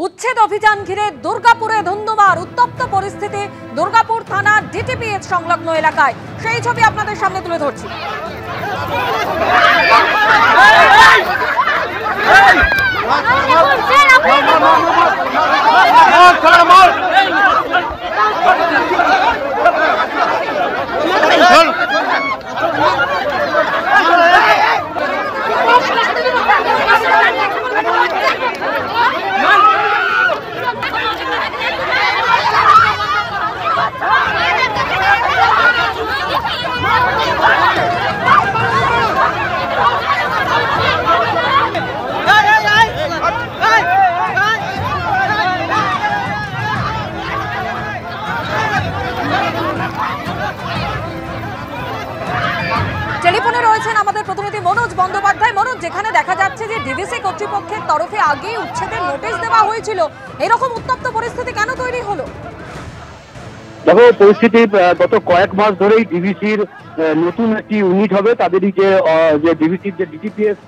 উচ্ছেদ অভিযান ঘিরে দুর্গাপুরে ধুন্ধুমার, উত্তপ্ত পরিস্থিতি দুর্গাপুর থানার ডিটিপিএস সংলগ্ন এলাকায়। সেই ছবি আপনাদের সামনে তুলে ধরছি। টেলিফোনে রয়েছেন আমাদের প্রতিনিধি মনোজ বন্দ্যোপাধ্যায়। মনোজ, যেখানে দেখা যাচ্ছে যে ডিভিসি কর্তৃপক্ষের তরফে আগেই উচ্ছেদের নোটিশ দেওয়া হয়েছিল, এরকম উত্তপ্ত পরিস্থিতি কেন তৈরি হলো? দেখো, পরিস্থিতি গত কয়েক মাস ধরেই ডিভিসির নতুন একটি ইউনিট হবে, তাদেরই যে ডিভিসির যে ডিটিপিএস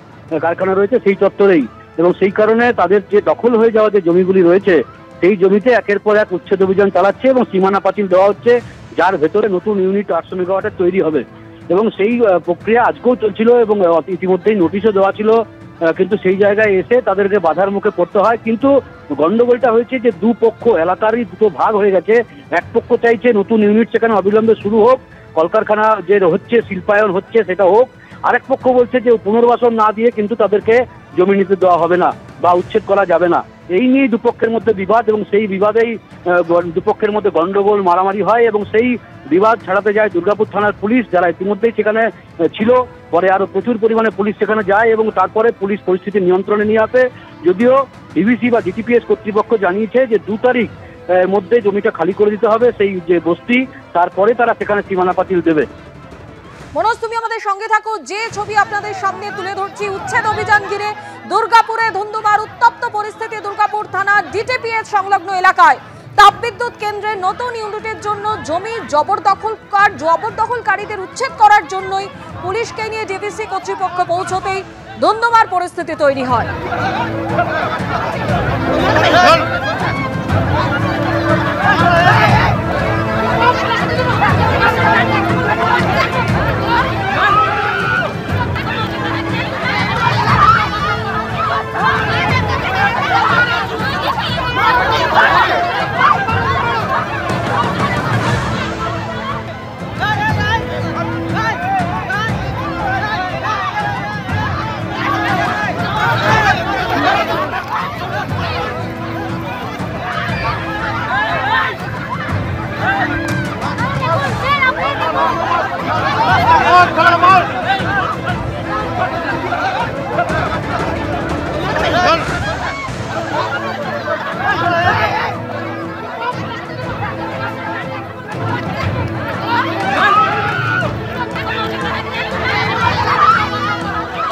কারখানা রয়েছে সেই চত্বরেই, এবং সেই কারণে তাদের যে দখল হয়ে যাওয়া যে জমিগুলি রয়েছে সেই জমিতে একের পর এক উচ্ছেদ অভিযান চালাচ্ছে এবং সীমানা পাঁচিল দেওয়া হচ্ছে, যার ভেতরে নতুন ইউনিট 800 মেগাওয়াটের তৈরি হবে। এবং সেই প্রক্রিয়া আজকেও চলছিল এবং ইতিমধ্যেই নোটিশও দেওয়া ছিল, কিন্তু সেই জায়গায় এসে তাদেরকে বাধার মুখে পড়তে হয়। কিন্তু গন্ডগোলটা হয়েছে যে দুপক্ষ, এলাকারই দুটো ভাগ হয়ে গেছে। এক পক্ষ চাইছে নতুন ইউনিট সেখানে অবিলম্বে শুরু হোক, কলকারখানা যে হচ্ছে, শিল্পায়ন হচ্ছে সেটা হোক। আরেক পক্ষ বলছে যে পুনর্বাসন না দিয়ে কিন্তু তাদেরকে জমি নিতে দেওয়া হবে না বা উচ্ছেদ করা যাবে না। এই নিয়ে দুপক্ষের মধ্যে বিবাদ, এবং সেই বিবাদেই দুপক্ষের মধ্যে গন্ডগোল, মারামারি হয় এবং সেই বিবাদ ছাড়াতে যায় দুর্গাপুর থানার পুলিশ, যারা ইতিমধ্যেই সেখানে ছিল। পরে আরো প্রচুর পরিমাণে পুলিশ সেখানে যায় এবং তারপরে পুলিশ পরিস্থিতি নিয়ন্ত্রণে নিয়ে আসে। যদিও ডিভিসি বা ডিটিপিএস কর্তৃপক্ষ জানিয়েছে যে 2 তারিখ মধ্যে জমিটা খালি করে দিতে হবে সেই যে বস্তি, তারপরে তারা সেখানে সীমানা পাঁচিল দেবে। মনোজ, তুমি আমাদের সঙ্গে থাকো। যে ছবি আপনাদের সামনে তুলে ধরছি, উচ্ছেদ অভিযান ঘিরে দুর্গাপুরে ধুন্ধুমার, উত্তপ্ত পরিস্থিতি দুর্গাপুর থানার ডিটিপিএস সংলগ্ন এলাকায়। তাপবিদ্যুৎ কেন্দ্রের নতুন ইউনিটের জন্য জমি জবরদখলকারীদের উচ্ছেদ করার জন্যই পুলিশকে নিয়ে ডিভিসি কর্তৃপক্ষ পৌঁছতেই ধুন্ধুমার পরিস্থিতি তৈরি হয়।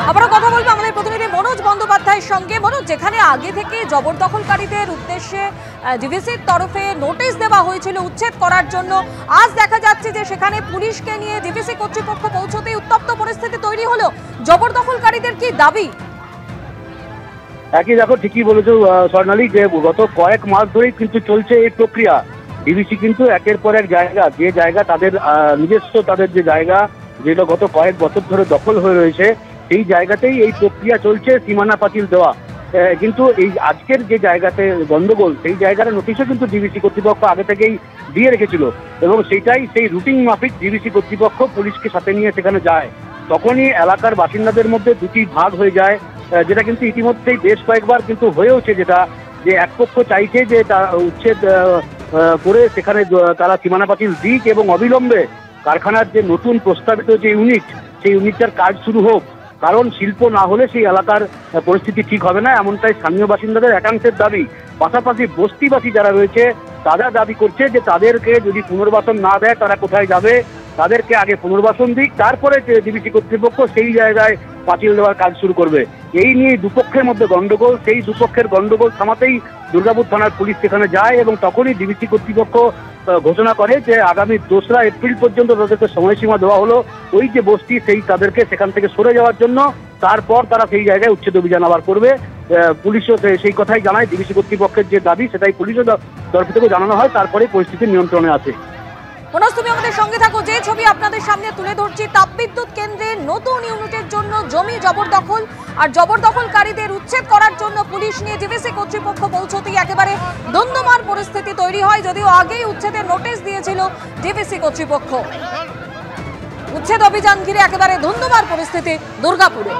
আবারও কথা বলবো আমাদের প্রতিনিধি মনোজ বন্দ্যোপাধ্যায়ের সঙ্গে। মনোজ, যেখানে আগে থেকে জবরদখলকারীদের উদ্দেশ্যে ডিভিসির তরফে নোটিশ দেওয়া হয়েছিল উচ্ছেদ করার জন্য, আজ দেখা যাচ্ছে যে সেখানে পুলিশকে নিয়ে ডিভিসি কর্তৃপক্ষ পৌঁছতেই উত্তপ্ত পরিস্থিতি তৈরি হলো। জবরদখলকারীদের কি দাবি? একই, দেখো, ঠিকই বলেছো স্বর্ণালী, যে গত কয়েক মাস ধরেই কিন্তু চলছে এই প্রক্রিয়া। ডিভিসি কিন্তু একের পর এক জায়গা, যে জায়গা তাদের নিজস্ব, তাদের যে জায়গা যেটা গত কয়েক বছর ধরে দখল হয়ে রয়েছে, সেই জায়গাতেই এই প্রক্রিয়া চলছে সীমানা পাঁচিল দেওয়া। কিন্তু এই আজকের যে জায়গাতে গন্ডগোল, সেই জায়গার নোটিশও কিন্তু ডিভিসি কর্তৃপক্ষ আগে থেকেই দিয়ে রেখেছিল, এবং সেইটাই সেই রুটিন মাফিক ডিভিসি কর্তৃপক্ষ পুলিশকে সাথে নিয়ে সেখানে যায়। তখনই এলাকার বাসিন্দাদের মধ্যে দুটি ভাগ হয়ে যায়, যেটা কিন্তু ইতিমধ্যেই বেশ কয়েকবার কিন্তু হয়েওছে, যেটা যে এক পক্ষ চাইছে যে তারা উচ্ছেদ করে সেখানে তারা সীমানা পাঁচিল দিক এবং অবিলম্বে কারখানার যে নতুন প্রস্তাবিত যে ইউনিট, সেই ইউনিটটার কাজ শুরু হোক, কারণ শিল্প না হলে সেই এলাকার পরিস্থিতি ঠিক হবে না, এমনটাই স্থানীয় বাসিন্দাদের একাংশের দাবি। পাশাপাশি বস্তিবাসী যারা রয়েছে তারা দাবি করছে যে তাদেরকে যদি পুনর্বাসন না দেয় তারা কোথায় যাবে, তাদেরকে আগে পুনর্বাসন দিক, তারপরে ডিভিসি কর্তৃপক্ষ সেই জায়গায় পাঁচিল দেওয়ার কাজ শুরু করবে। এই নিয়ে দুপক্ষের মধ্যে গন্ডগোল, সেই দুপক্ষের গন্ডগোল থামাতেই দুর্গাপুর থানার পুলিশ সেখানে যায় এবং তখনই ডিভিসি কর্তৃপক্ষ ঘোষণা করে যে আগামী 2রা এপ্রিল পর্যন্ত তাদেরকে সময়সীমা দেওয়া হলো ওই যে বস্তি সেই তাদেরকে সেখান থেকে সরে যাওয়ার জন্য। তারপর তারা সেই জায়গায় উচ্ছেদ অভিযান আবার করবে। পুলিশও সেই কথাই জানায়, ডিভিসি কর্তৃপক্ষের যে দাবি সেটাই পুলিশের তরফ থেকে জানানো হয়, তারপরে পরিস্থিতি নিয়ন্ত্রণে আসে। মনোজ, তুমি আমাদের সঙ্গে থাকো। যে ছবি আপনাদের সামনে তুলে ধরছি, তাপবিদ্যুৎ কেন্দ্রের নতুন ইউনিটের জন্য জমি জবরদখল আর জবরদখলকারীদের উচ্ছেদ করার জন্য পুলিশ নিয়ে ডিভিসি কর্তৃপক্ষ পৌঁছতেই একেবারে ধুন্ধুমার পরিস্থিতি তৈরি হয়, যদিও আগেই উচ্ছেদের নোটিশ দিয়েছিল ডিভিসি কর্তৃপক্ষ। উচ্ছেদ অভিযান ঘিরে একেবারে ধুন্ধুমার পরিস্থিতি দুর্গাপুরে।